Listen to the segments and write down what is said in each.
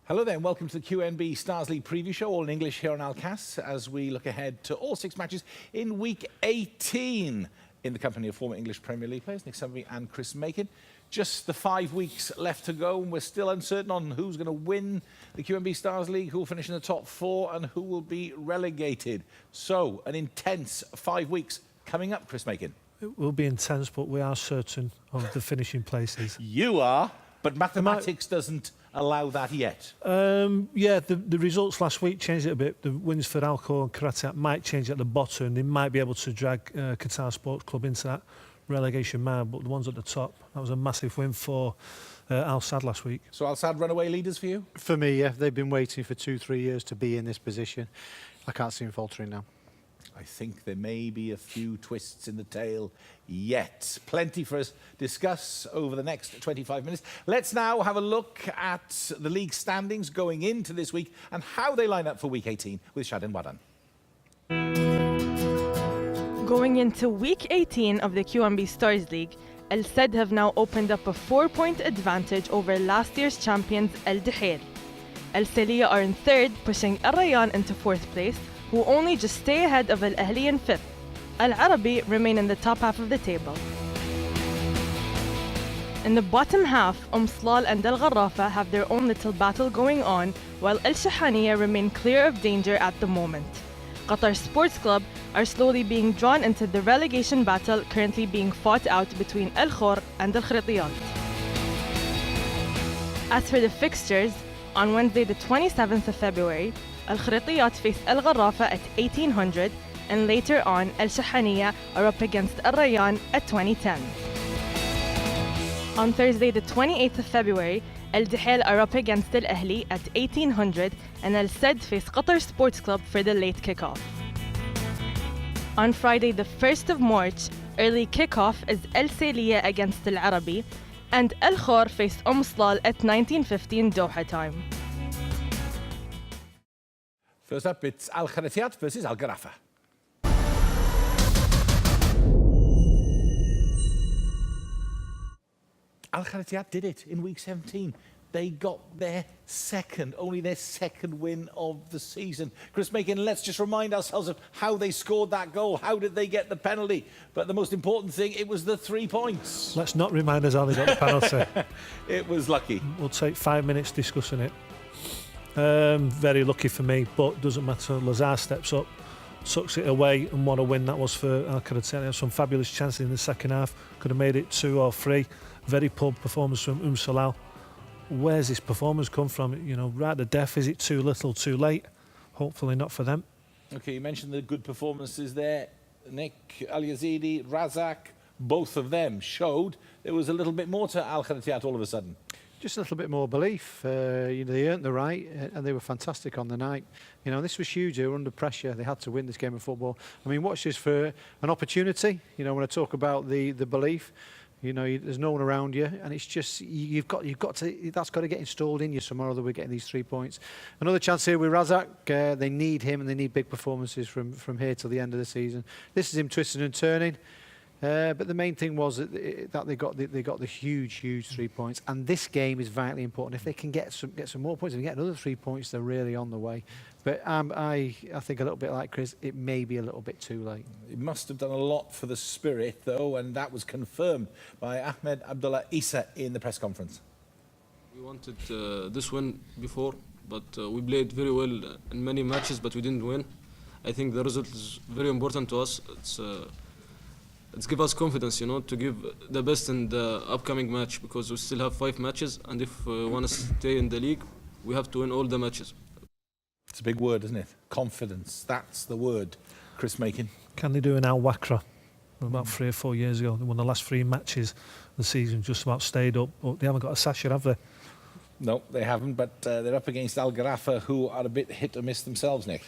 Hello there and welcome to the QNB Stars League preview show, all in English here on Alcas, as we look ahead to all 6 matches in week 18 in the company of former English Premier League players Nick Summery and Chris Makin. Just the 5 weeks left to go and we're still uncertain on who's going to win the QNB Stars League, who will finish in the top 4 and who will be relegated. So, an intense 5 weeks coming up, Chris Makin. It will be intense, but we are certain of the finishing places. You are, but mathematics doesn't allow that yet. Yeah, the results last week changed it a bit. The wins for Alcor and Karatat might change at the bottom. They might be able to drag Qatar Sports Club into that relegation mile, but the ones at the top, that was a massive win for Al Sadd last week. So Al Sadd runaway leaders for you? For me, yeah. They've been waiting for 2-3 years to be in this position. I can't see them faltering now. I think there may be a few twists in the tail yet. Plenty for us to discuss over the next 25 minutes. Let's now have a look at the league standings going into this week and how they line up for week 18 with Shadin Wadan. Going into week 18 of the QNB Stars League, Al Sadd have now opened up a 4-point advantage over last year's champions Al Duhail. Al Saliya are in 3rd, pushing Al Rayyan into 4th place, who only just stay ahead of Al Ahli in 5th. Al Arabi remain in the top half of the table. In the bottom half, Slal and Al Gharrafa have their own little battle going on, while Al Shahaniya remain clear of danger at the moment. Qatar Sports Club are slowly being drawn into the relegation battle currently being fought out between Al Khor and Al Khritiyat. As for the fixtures, on Wednesday the 27th of February, Al Khritiyat face Al Gharrafa at 1800, and later on Al Shahaniya are up against Al Rayyan at 2010. On Thursday the 28th of February, Al Duhail are up against Al Ahli at 1800, and Al Sadd face Qatar Sports Club for the late kickoff. On Friday the 1st of March, early kickoff is Al Saliya against Al Arabi, and Al Khor face Slal at 19:15 Doha time. First up, it's Al Khritiyat versus Al Gharrafa. Al Khritiyat did it in week 17. They got only their second win of the season. Chris Makin, let's just remind ourselves of how they scored that goal. How did they get the penalty? But the most important thing, it was the 3 points. Let's not remind us how they got the penalty. It was lucky. We'll take 5 minutes discussing it. Very lucky for me, but doesn't matter. Lazar steps up, sucks it away, and what a win that was for Al Khritiyat. They had some fabulous chances in the second half. Could have made it 2 or 3. Very poor performance from Salal. Where's this performance come from? You know, right at the death. Is it too little, too late? Hopefully not for them. Okay, you mentioned the good performances there. Nick, Al Yazidi, Razak, both of them showed there was a little bit more to Al Khritiyat all of a sudden. Just a little bit more belief. You know, they earned the right, and they were fantastic on the night. You know, this was huge. They were under pressure. They had to win this game of football. I mean, watch this for an opportunity. You know, when I talk about the belief, you know, there's no one around you, and it's just you've got to. That's got to get installed in you somehow, or other we're getting these 3 points. Another chance here with Razak. They need him, and they need big performances from here till the end of the season. This is him twisting and turning. But the main thing was that they got the huge 3 points, and this game is vitally important. If they can get some more points and get another 3 points, they're really on the way. But I think a little bit like Chris, it may be a little bit too late. It must have done a lot for the spirit, though, and that was confirmed by Ahmed Abdullah Isa in the press conference. We wanted this win before, but we played very well in many matches, but we didn't win. I think the result is very important to us. It's give us confidence, you know, to give the best in the upcoming match, because we still have 5 matches, and if we want to stay in the league, we have to win all the matches. It's a big word, isn't it? Confidence, that's the word. Chris Makin. Can they do an Al Wakra? About 3 or 4 years ago, they won the last 3 matches of the season, just about stayed up, but they haven't got a sasha, have they? No, they haven't, but they're up against Al Gharrafa, who are a bit hit or miss themselves, Nick.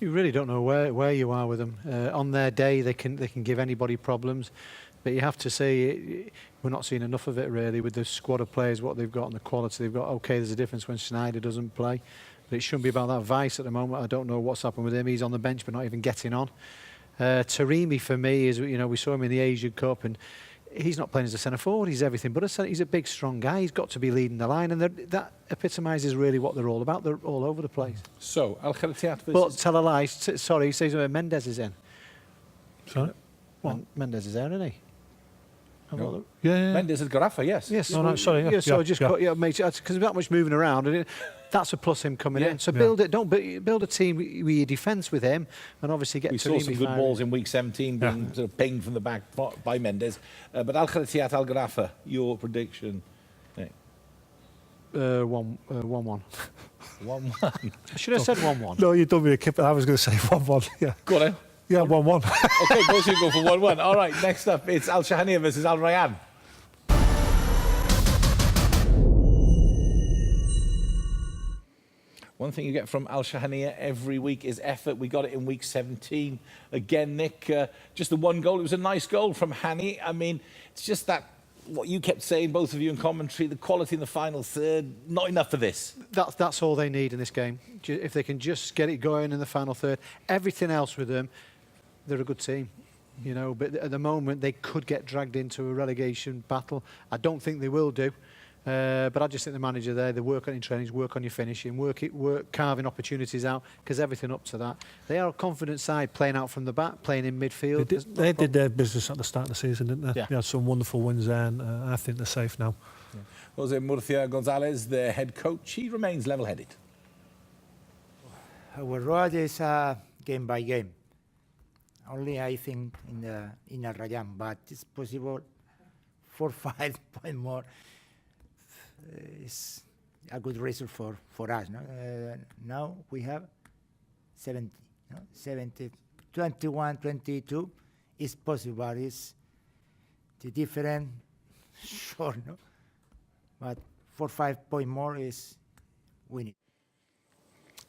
You really don't know where you are with them. On their day, they can give anybody problems, but you have to say we're not seeing enough of it really with the squad of players, what they've got and the quality they've got. Okay, there's a difference when Schneider doesn't play, but it shouldn't be about that. Vice at the moment, I don't know what's happened with him. He's on the bench, but not even getting on. Taremi for me is, you know, we saw him in the Asian Cup, and he's not playing as a centre forward. He's everything but a centre. He's a big, strong guy. He's got to be leading the line, and that epitomises really what they're all about. They're all over the place. So, Al-Kharatiat versus... But tell a lie. Sorry, he says Mendes is in. Sorry? Mendes is there, isn't he? No. Yeah. Mendes at Garaffa, yes. Yes. Oh, no, sorry. Yeah, so just cut, mate, because there's that much moving around, and that's a plus him coming in. So build a team with your defence with him, and obviously get. We to saw some good balls in week 17 being sort of pinged from the back by Mendes. But Al-Kharatiat Al Garaffa, your prediction? 1-1. 1-1. I should have said 1-1. No, you done me a kip. I was going to say 1-1. Yeah. Go on then. Yeah, 1-1. Okay, both of you go for 1-1. All right, next up, it's Al Shahania versus Al Rayyan. One thing you get from Al Shahania every week is effort. We got it in week 17. Again, Nick, just the one goal. It was a nice goal from Hani. I mean, it's just that, what you kept saying, both of you in commentary, the quality in the final third, not enough for this. That's all they need in this game. If they can just get it going in the final third, everything else with them, they're a good team. You know, but at the moment they could get dragged into a relegation battle. I don't think they will do. But I just think the manager there, they work on your trainings, work on your finishing, work carving opportunities out, because everything up to that. They are a confident side, playing out from the back, playing in midfield. They did their business at the start of the season, didn't they? Yeah. They had some wonderful wins there, and I think they're safe now. Yeah. Jose Murcia Gonzalez, the head coach, he remains level-headed. Our road is game by game. Only I think in Al Rayyan, but it's possible 4 or 5 points more. Is a good result for us. No? Now we have 70, no? 70, 21, 22 is possible. It's the different, sure, no? But 4 or 5 points more is winning.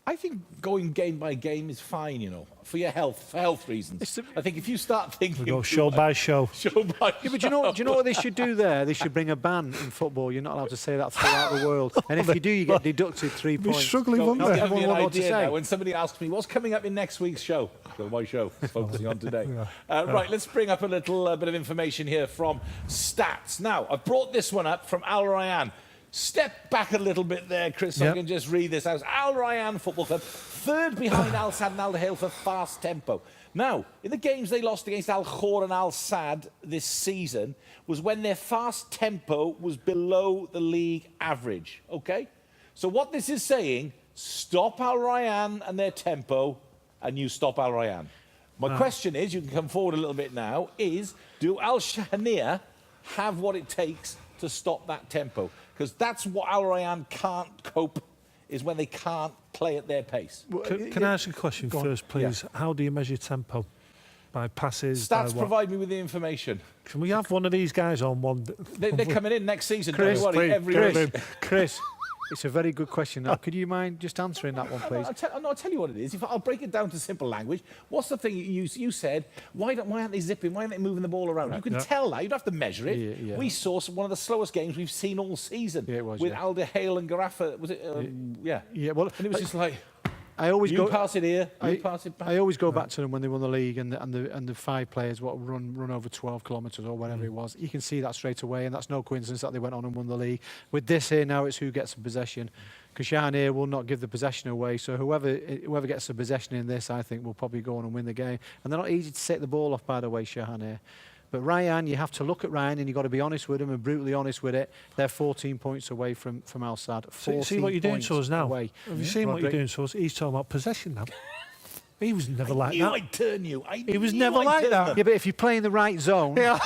I think going game by game is fine, you know, for your health, for health reasons. I think if you start thinking... We go show by show. Show by Yeah, but do you know what they should do there? They should bring a ban in football. You're not allowed to say that throughout the world. And if you do, you get deducted 3 We're points. struggling, Not won't giving they? me Everyone an won't know what to idea say. now. When somebody asks me, what's coming up in next week's show? Well, my show, focusing on today. Right, let's bring up a little bit of information here from stats. Now, I've brought this one up from Al Rayyan. Step back a little bit there, Chris, so I can just read this out. Al Rayyan Football Club, third behind Al Sadd and Al Dahel for fast tempo. Now, in the games they lost against Al Khor and Al Sadd this season was when their fast tempo was below the league average, okay? So what this is saying, stop Al Rayyan and their tempo, and you stop Al Rayyan. My question is, you can come forward a little bit now, is do Al Shahania have what it takes to stop that tempo? Because that's what Al Rayyan can't cope, is when they can't play at their pace. Can I ask a question first, please? Yeah. How do you measure tempo? By passes? Stats provide me with the information. Can we have one of these guys on one? They're coming in next season, Chris, don't worry, every week. Chris, it's a very good question. Now, could you mind just answering that one, please? I'll tell you what it is. I'll break it down to simple language. What's the thing you said? Why aren't they zipping? Why aren't they moving the ball around? Right, you can tell that. You don't have to measure it. Yeah. We saw one of the slowest games we've seen all season with Al Dahel and Garaffa. Was it? Yeah. Well, and it was just like. I always pass it here. Pass it back. I always go back to them when they won the league and the 5 players run over 12 kilometres or whatever it was. You can see that straight away, and that's no coincidence that they went on and won the league. With this here now, it's who gets the possession. Kashan here will not give the possession away, so whoever gets the possession in this, I think, will probably go on and win the game. And they're not easy to take the ball off, by the way, Shahan here. But Rayyan, you have to look at Rayyan and you've got to be honest with him and brutally honest with it. They're 14 points away from Al Sadd. See what you're doing to us now? Away. Have you seen what you're doing to us? He's talking about possession now. He was never like that. I'd turn you. He was never like that. Yeah, but if you play in the right zone... Yeah.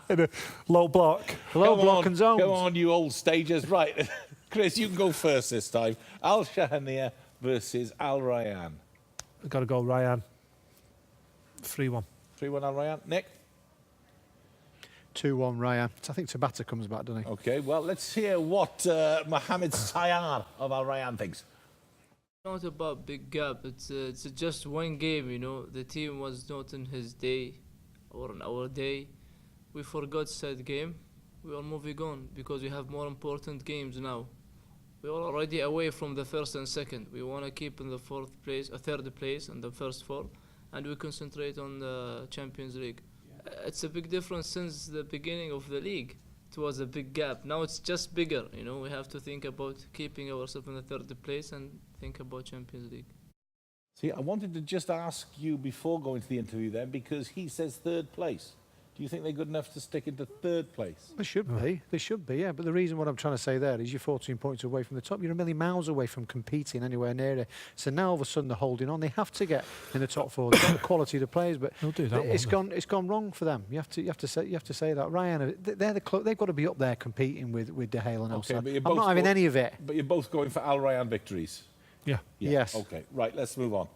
In a low block. Low block and zones. Go on, you old stagers. Right, Chris, you can go first this time. Al Shahania versus Al Rayyan. I've got to go Rayyan. 3-1. 3-1 Al Rayyan. Nick? 2-1 Rayyan. I think Tabata comes back, doesn't he? OK, well, let's hear what Mohamed Sayar of Al Rayyan thinks. Not about big gap. It's just one game, you know. The team was not in his day or in our day. We forgot that game. We are moving on because we have more important games now. We are already away from the first and second. We want to keep in the third place and the first 4, and we concentrate on the Champions League. It's a big difference since the beginning of the league. It was a big gap. Now it's just bigger. You know, we have to think about keeping ourselves in the third place and think about Champions League. See, I wanted to just ask you before going to the interview then, because he says third place. Do you think they're good enough to stick into third place? They should be. They should be, yeah. But the reason what I'm trying to say there is you're 14 points away from the top. You're a million miles away from competing anywhere near it. So now all of a sudden they're holding on. They have to get in the top four. They've got the quality of the players, but They'll do that, it's won't gone. It's gone wrong for them. You have to say that. Ryan, they've got to be up there competing with De Gea and Al Sadd. I'm not having any of it. But you're both going for Al Rayyan victories. Yeah. Yes. Okay. Right. Let's move on.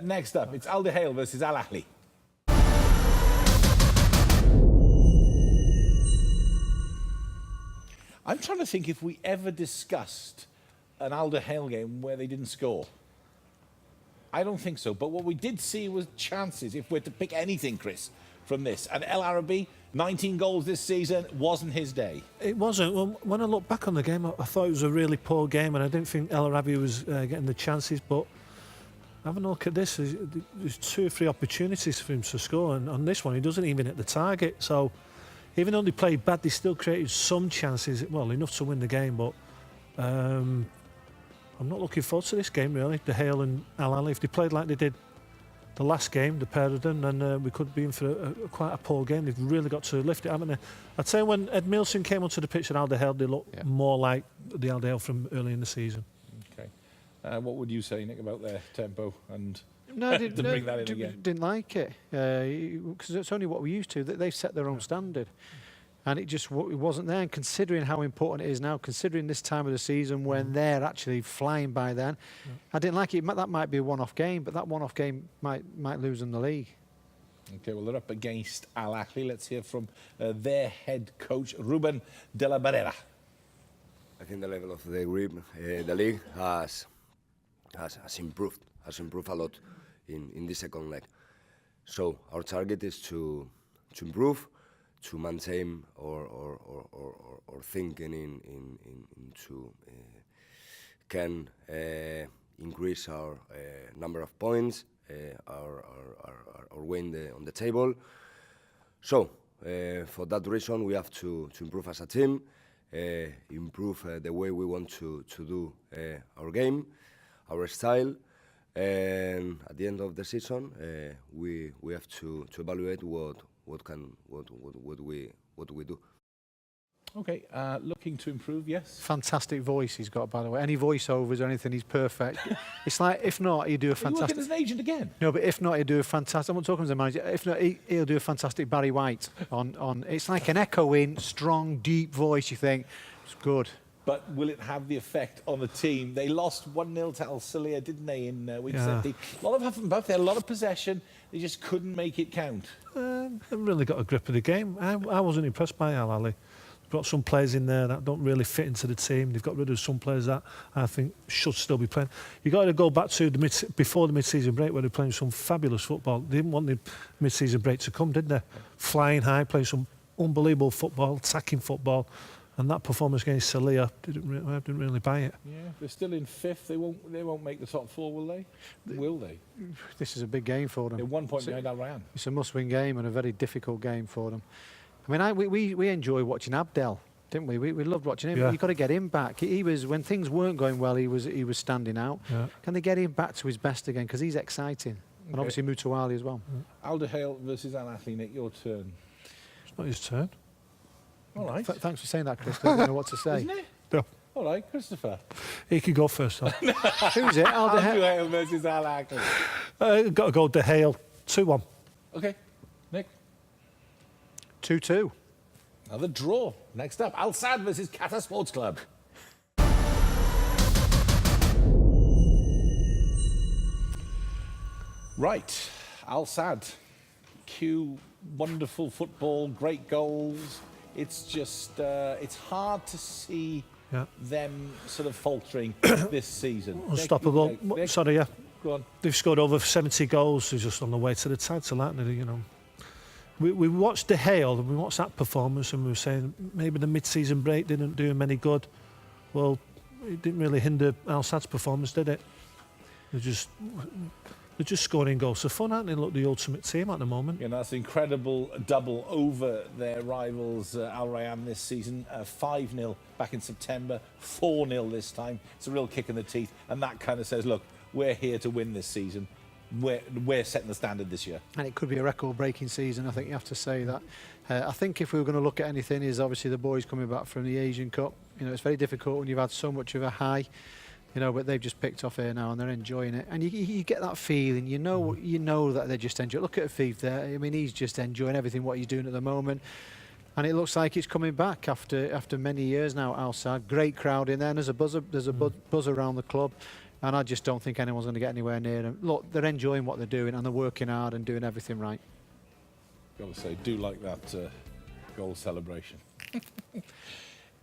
Next up, it's Al Duhail versus Al Ahly. I'm trying to think if we ever discussed an Al Duhail game where they didn't score. I don't think so. But what we did see was chances, if we're to pick anything, Chris, from this. And El Arabi, 19 goals this season, wasn't his day. It wasn't. Well, when I look back on the game, I thought it was a really poor game, and I didn't think El Arabi was getting the chances. But having a look at this, there's 2 or 3 opportunities for him to score, and on this one, he doesn't even hit the target. So even though they played bad, they still created some chances. Well, enough to win the game, but I'm not looking forward to this game, really. De Gea and Al Ahly, if they played like they did the last game, the pair of them, then we could be in for quite a poor game. They've really got to lift it, haven't they? I'd say when Ed Milson came onto the pitch at Al Duhail, they looked more like the Al Duhail from early in the season. Okay. What would you say, Nick, about their tempo and No, I didn't, to bring that in again? Didn't like it because it's only what we used to. They've set their own standard, and it wasn't there. And considering how important it is now, considering this time of the season when they're actually flying by, then I didn't like it. That might be a one-off game, but that one-off game might lose them the league. Okay, well, they're up against Al Ahly. Let's hear from their head coach, Ruben de la Barrera. I think the level of the league has improved a lot in the second leg. So our target is to improve, to maintain our thinking into can increase our number of points, our win on the table. So for that reason, we have to improve as a team, improve the way we want to do our game, our style. And at the end of the season, we have to evaluate what we do. Okay, looking to improve, yes. Fantastic voice he's got, by the way. Any voiceovers or anything, he's perfect. It's like, if not, he'd do a fantastic... Are you working as an agent again? No, but if not, he'd do a fantastic... I'm not talking as a manager. If not, he'll do a fantastic Barry White on... It's like an echoing, strong, deep voice, you think. It's good. But will it have the effect on the team? They lost 1-0 to Al Salia, didn't they, in week 17? A lot of huff and puff. They had a lot of possession. They just couldn't make it count. They really got a grip of the game. I wasn't impressed by Al Ahly. Brought some players in there that don't really fit into the team. They've got rid of some players that I think should still be playing. You've got to go back to before the mid-season break where they're playing some fabulous football. They didn't want the mid-season break to come, did they? Flying high, playing some unbelievable football, attacking football. And that performance against Salia, I didn't really buy it. Yeah, they're still in 5th. They won't make the top 4, will they? Will they? This is a big game for them. They're 1 point behind Al Rayyan. It's a must-win game and a very difficult game for them. I mean, we enjoy watching Abdel, didn't we? We loved watching him. Yeah. You've got to get him back. He was, when things weren't going well, he was standing out. Yeah. Can they get him back to his best again? Because he's exciting. And obviously Mutawali as well. Al Duhail versus Al Ahly, Nick, your turn. It's not his turn. All right. Thanks for saying that, Chris. I don't know what to say. Isn't it? No. All right, Christopher. He could go first, though. Who's it? Al Duhail versus Al Ahly. Got to go De Gea, 2-1. Okay. Nick? 2-2. Another draw. Next up, Al Sadd versus Qatar Sports Club. Right, Al Sadd. Cue wonderful football, great goals. It's just, it's hard to see them sort of faltering this season. Unstoppable. Sorry, yeah. Go on. They've scored over 70 goals. They're just on the way to the title, aren't they? You know. We watched De Gea and we watched that performance and we were saying maybe the mid-season break didn't do him any good. Well, it didn't really hinder Al Sadd's performance, did it? They just They're just scoring goals for fun, aren't they? Look, the ultimate team at the moment. You know, that's an incredible double over their rivals Al Rayyan this season. 5-0 back in September, 4-0 this time. It's a real kick in the teeth, and that kind of says, look, we're here to win this season. We're setting the standard this year. And it could be a record-breaking season, I think you have to say that. I think if we were going to look at anything, is obviously the boys coming back from the Asian Cup. You know, it's very difficult when you've had so much of a high, you know, but they've just picked off here now and they're enjoying it. And you get that feeling, you know that they're just enjoying. Look at Afif there. I mean, he's just enjoying everything what he's doing at the moment. And it looks like it's coming back after many years now, Al Sadd. Great crowd in there, and there's a buzz around the club. And I just don't think anyone's going to get anywhere near them. Look, they're enjoying what they're doing and they're working hard and doing everything right. Got to say, do like that goal celebration.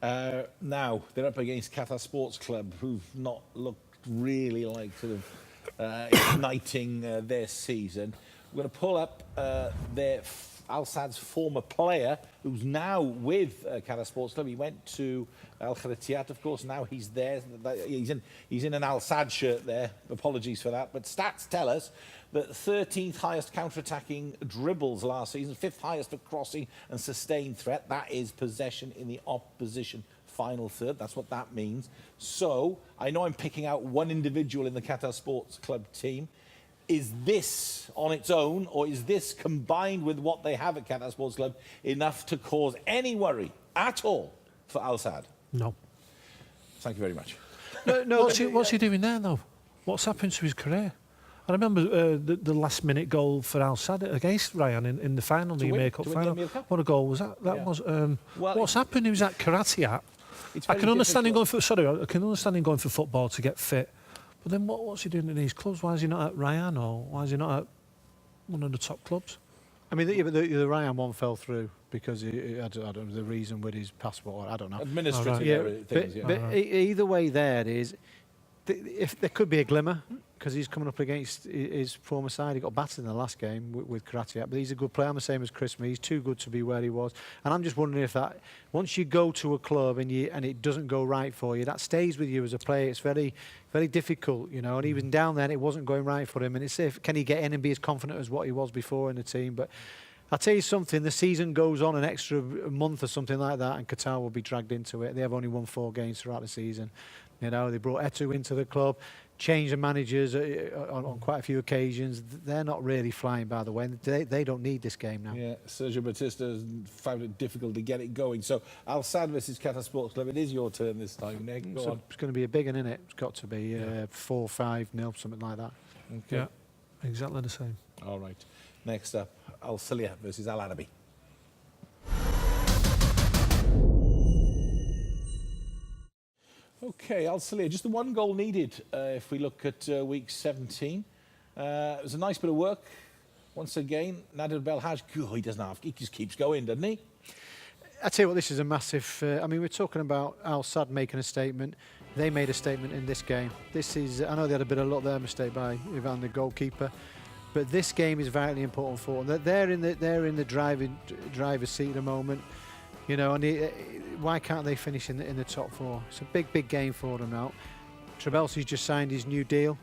Now, they're up against Qatar Sports Club, who've not looked really like sort of igniting their season. We're going to pull up Al Sadd's former player, who's now with Qatar Sports Club. He went to Al Kharatiyat, of course. Now he's there. He's in an Al Sadd shirt there. Apologies for that. But stats tell us that 13th highest counter-attacking dribbles last season, 5th highest for crossing and sustained threat. That is possession in the opposition final third. That's what that means. So I know I'm picking out one individual in the Qatar Sports Club team. Is this on its own, or is this combined with what they have at Qatar Sports Club enough to cause any worry at all for Al Sadd? No. Thank you very much. No, what's he doing there, though? What's happened to his career? I remember the last-minute goal for Al Sadd against Rayyan in the final, the EMEA Cup final. What a goal was that? That was. What's happened? He was at Karatea. I can understand him going for. Sorry, I can understand him going for football to get fit. But then what's he doing in these clubs? Why is he not at Rayyan, or why is he not at one of the top clubs? I mean, the Rayyan one fell through because I don't know the reason with his passport. I don't know. Administrative things. But either way, there is. If there could be a glimmer, because he's coming up against his former side. He got battered in the last game with Karatea, but he's a good player. I'm the same as Chris Mee. He's too good to be where he was. And I'm just wondering if that, once you go to a club and it doesn't go right for you, that stays with you as a player. It's very, very difficult, you know. And even down there, it wasn't going right for him. And it's can he get in and be as confident as what he was before in the team? But I'll tell you something, the season goes on an extra month or something like that, and Qatar will be dragged into it. They have only won 4 games throughout the season. You know, they brought Etu into the club, changed the managers on quite a few occasions. They're not really flying by the way. They don't need this game now. Yeah, Sergio Batista found it difficult to get it going. So Al Sadd versus Qatar Sports Club. It is your turn this time, Nick. Go on. It's going to be a big one, isn't it? It's got to be 4-5-0, something like that. Okay. Yeah, exactly the same. All right. Next up, Al Salia versus Al Arabi. Okay, Al Salia, just the one goal needed if we look at week 17. It was a nice bit of work. Once again, Nadir Belhaj, he just keeps going, doesn't he? I tell you what, this is a massive. I mean, we're talking about Al Sadd making a statement. They made a statement in this game. This is. I know they had a bit of luck there, mistake by Ivan, the goalkeeper, but this game is vitally important for them. They're in the driver's seat at the moment. You know, and why can't they finish in the top 4? It's a big game for them now. Trabelsi's just signed his new deal.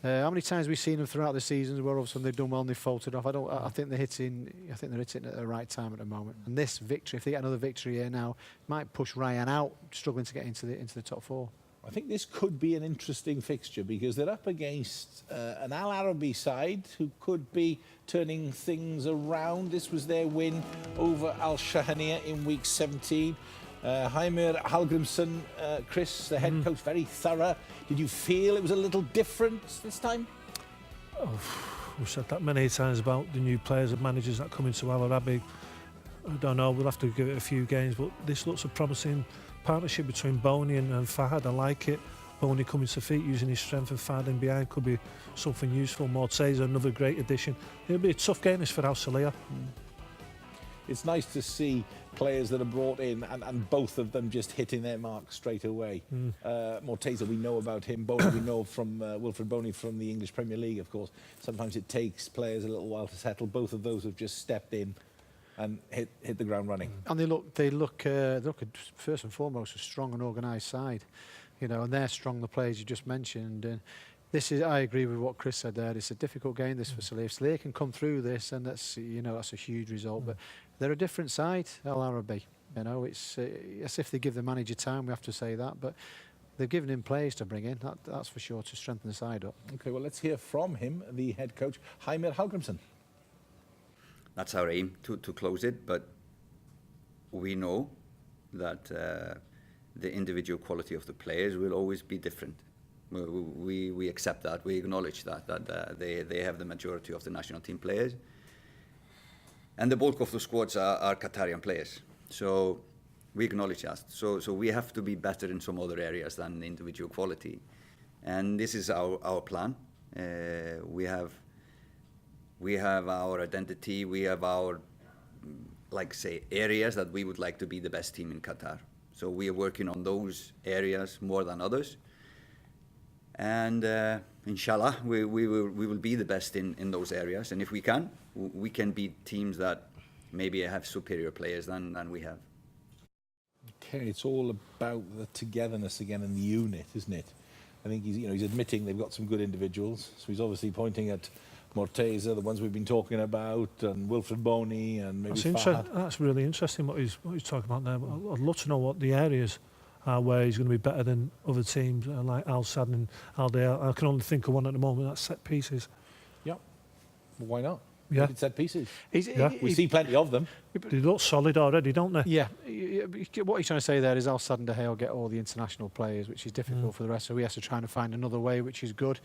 How many times have we seen them throughout the seasons where all of a sudden they've done well and they've faltered off? I think they're hitting at the right time at the moment. And this victory, if they get another victory here now, might push Rayyan out, struggling to get into the top 4. I think this could be an interesting fixture because they're up against an Al Arabi side who could be turning things around. This was their win over Al Shahaniya in week 17. Heimir Hallgrimsson, Chris, the head coach, very thorough. Did you feel it was a little different this time? Oh, we've said that many times about the new players and managers that come into Al Arabi. I don't know, we'll have to give it a few games, but this looks a promising partnership between Boney and Fahad. I like it. Boney coming to feet, using his strength, and Fahad in behind could be something useful. Morteza, another great addition. It'll be a tough game this for Al Salia. It's nice to see players that are brought in and both of them just hitting their mark straight away. Morteza, we know about him. Boney, we know from Wilfred Boney from the English Premier League, of course. Sometimes it takes players a little while to settle. Both of those have just stepped in and hit the ground running. And they look first and foremost a strong and organised side, you know, and they're strong, the players you just mentioned. And I agree with what Chris said there. It's a difficult game, this for Salih. If Salih can come through this, and that's a huge result. But they're a different side, Al Arabi. It's as if they give the manager time. We have to say that, but they've given him players to bring in. That's for sure to strengthen the side up. Okay, well, let's hear from him, the head coach, Heimir Hallgrímsson. That's our aim to close it, but we know that the individual quality of the players will always be different. We accept that. We acknowledge that they have the majority of the national team players, and the bulk of the squads are Qatarian players. So we acknowledge that. So we have to be better in some other areas than individual quality, and this is our plan. We have our identity. We have our areas that we would like to be the best team in Qatar. So we are working on those areas more than others. And inshallah, we will be the best in those areas. And if we can beat teams that maybe have superior players than we have. Okay, it's all about the togetherness again and the unit, isn't it? I think he's admitting they've got some good individuals. So he's obviously pointing at Morteza, the ones we've been talking about, and Wilfred Boney, and maybe Fahad. That's really interesting what he's talking about there. But I'd love to know what the areas are where he's going to be better than other teams like Al Sadd and Al Dale. I can only think of one at the moment. That's set pieces. Yeah, well, why not? Yeah, Look at set pieces. Yeah. We see plenty of them. They look solid already, don't they? Yeah. What he's trying to say there is Al Sadd and De Gea get all the international players, which is difficult for the rest. So he has to try and find another way, which is good.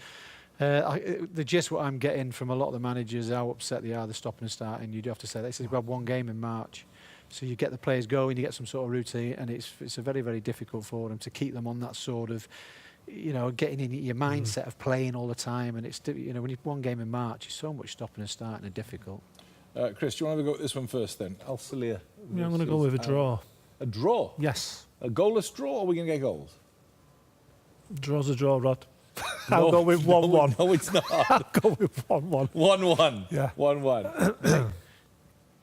The gist what I'm getting from a lot of the managers, how upset they are, they're stopping and starting. You do have to say, they said we had one game in March. So you get the players going, you get some sort of routine, and it's a very, very difficult for them to keep them on that sort of, getting in your mindset of playing all the time. And it's, when you one game in March, it's so much stopping and starting and difficult. Chris, do you want to go with this one first then? Al Salia. Yeah, I'm going to go with a draw. A draw? Yes. A goalless draw, or are we going to get goals? Draw's a draw, Rod. I'll go with 1-1. No, it's not. I'll go with 1-1. 1-1. Yeah. 1-1.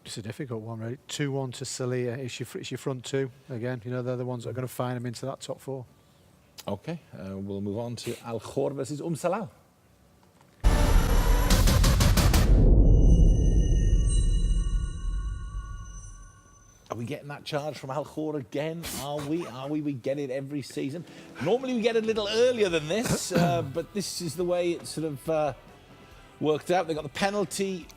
It's a difficult one, really. 2-1 to Salia. It's your front two. Again, they're the ones that are going to find them into that top four. Okay, we'll move on to Al Khor versus Salah. Are we getting that charge from Al Khor again? Are we? We get it every season. Normally we get it a little earlier than this, but this is the way it sort of worked out. They got the penalty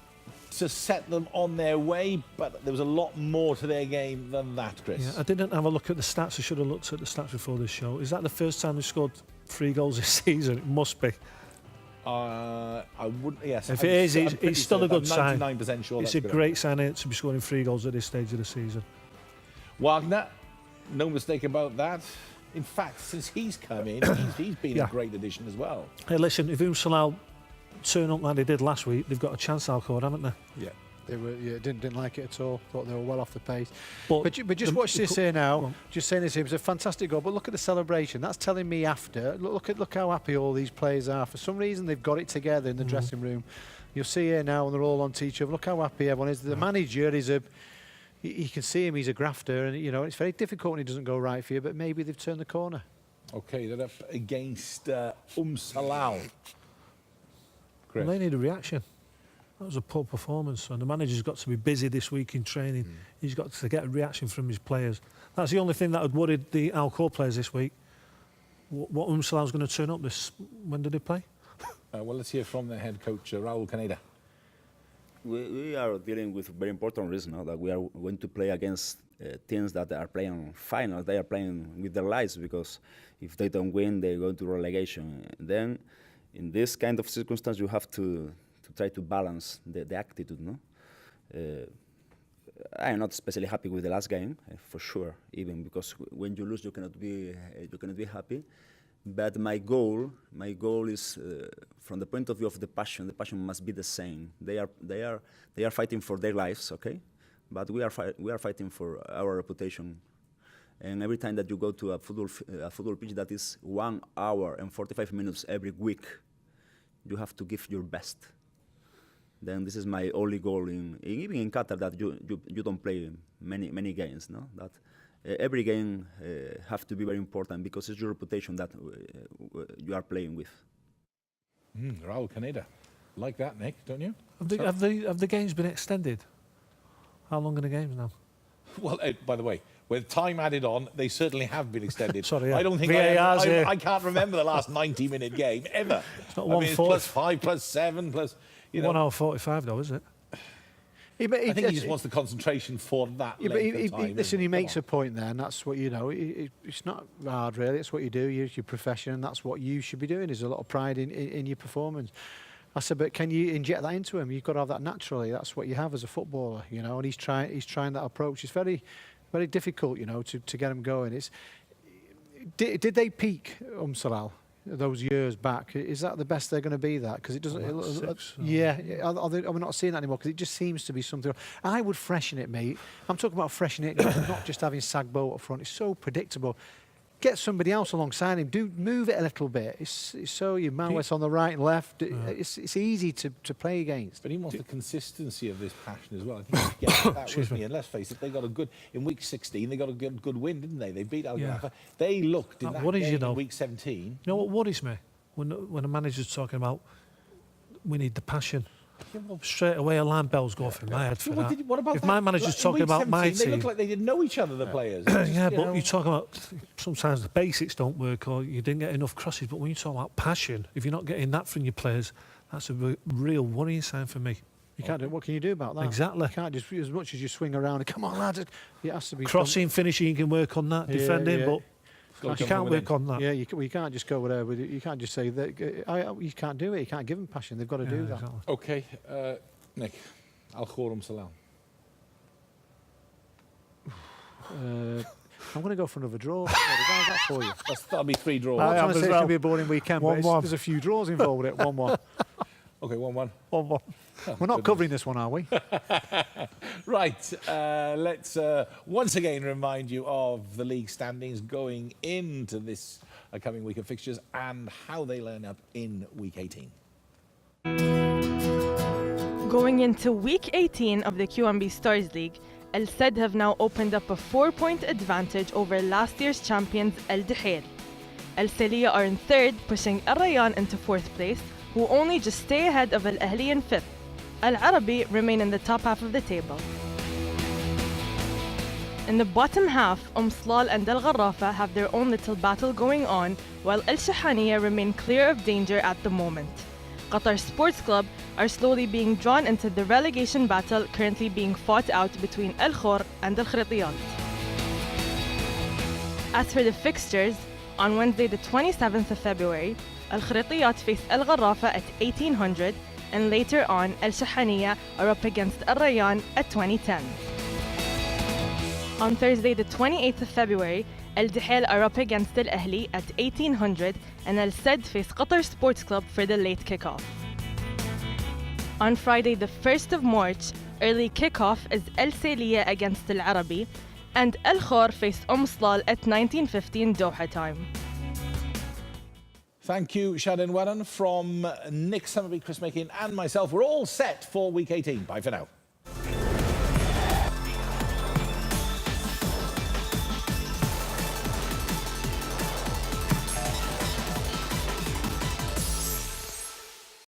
to set them on their way, but there was a lot more to their game than that, Chris. Yeah, I didn't have a look at the stats. I should have looked at the stats before this show. Is that the first time they scored 3 goals this season? It must be. I wouldn't. Yes. If it is, it's still a good sign. 99% sure. It's a great sign to be scoring 3 goals at this stage of the season. Wagner, no mistake about that. In fact, since he's come in, he's been a great addition as well. Hey, listen, if Salah turn up like they did last week, they've got a chance, Al Khor, haven't they? Yeah. They were, didn't like it at all. Thought they were well off the pace. But just watch this here now. Just saying this, it was a fantastic goal. But look at the celebration. That's telling me after. Look how happy all these players are. For some reason, they've got it together in the dressing room. You'll see here now, and they're all on to each other. Look how happy everyone is. The manager is you can see him. He's a grafter, and it's very difficult when he doesn't go right for you. But maybe they've turned the corner. Okay, they're up against Salah. Well, they need a reaction. That was a poor performance, and the manager's got to be busy this week in training. He's got to get a reaction from his players. That's the only thing that had worried the Al Khor players this week. What Salah's going to turn up this? When did he play? Well, let's hear from the head coach, Raul Caneda. We are dealing with very important risk now that we are going to play against teams that are playing finals. They are playing with their lives, because if they don't win, they go to relegation. Then, in this kind of circumstance, you have to try to balance the attitude, no? I am not especially happy with the last game, for sure, even because when you lose, you cannot be happy. But my goal is from the point of view of the passion must be the same. They are fighting for their lives, okay? But we are fighting for our reputation. And every time that you go to a football pitch that is 1 hour and 45 minutes every week, you have to give your best. Then this is my only goal even in Qatar, that you don't play many games, no? That every game have to be very important, because it's your reputation that you are playing with. Raul Caneda. Like that, Nick, don't you? Have the games been extended? How long are the games now? Well, by the way, with time added on, they certainly have been extended. Sorry, yeah. I don't think I can't remember the last 90-minute game ever. It's not I mean, it's +5, +7, plus, you know. 1 hour 45 though, isn't it? I think he just wants the concentration for that length of time. Listen, he makes a point there, and that's what, you know, it's not hard really, it's what you do, it's your profession, and that's what you should be doing. There's a lot of pride in your performance. I said, but can you inject that into him? You've got to have that naturally. That's what you have as a footballer, you know, and he's trying that approach. It's very, very difficult, you know, to get him going. Did they peak Salal those years back? Is that the best they're going to be? That because it doesn't. Are we not seeing that anymore? Because it just seems to be something. I would freshen it, mate. I'm talking about freshening it, not just having Sagbo up front. It's so predictable. Get somebody else alongside him. Move it a little bit. It's so you Manwes on the right and left. It's easy to play against. But he wants the consistency of this passion as well. I think he gets that with me. And let's face it, they got a good in week 16. They got a good win, didn't they? They beat Al Gharafa. They looked in that game in week 17. You know what worries me when a manager's talking about we need the passion. Yeah, well, straight away alarm bells go off in my head for that. What about if my manager's talking about my team, they look like they didn't know each other, the players. Yeah, but you talk about sometimes the basics don't work or you didn't get enough crosses. But when you talk about passion, if you're not getting that from your players, that's a real worrying sign for me. You can't do. What can you do about that? Exactly. You can't just as much as you swing around. And, come on, lads! It has to be crossing, finishing. You can work on that, defending, but. You can't work on that. Yeah, you can't just go there with it. You can't just say that. You can't do it. You can't give them passion. They've got to do that. Exactly. Okay, Nick, Al-Khor Salal. I'm going to go for another draw. How's that for you? That'll be 3 draws. I'm trying to say it's going to be a boring weekend, but there's a few draws involved with it. 1-1. Okay, 1-1. 1-1. We're not covering this one, are we? Right. Let's once again remind you of the league standings going into this coming week of fixtures and how they line up in week 18. Going into week 18 of the QMB Stars League, El Said have now opened up a 4-point advantage over last year's champions El Duhail. El Saliya are in 3rd, pushing Al Rayyan into 4th place, who only just stay ahead of Al Ahli in 5th. Al Arabi remain in the top half of the table. In the bottom half, Slal and Al Gharafa have their own little battle going on, while Al Shahaniya remain clear of danger at the moment. Qatar Sports Club are slowly being drawn into the relegation battle currently being fought out between Al Khor and Al Khritiyat. As for the fixtures, on Wednesday the 27th of February, Al Khritiyat face Al Gharafa at 1800, and later on Al Shahaniya are up against Al Rayyan at 2010. On Thursday the 28th of February, Al Duhail are up against Al Ahli at 1800, and Al Said face Qatar Sports Club for the late kickoff. On Friday the 1st of March, early kickoff is Al Saliya against Al Arabi, and Al Khor face Slal at 19:15 Doha time. Thank you, Shaden Warren. From Nick Summerby, Chris Makin and myself, we're all set for week 18. Bye for now.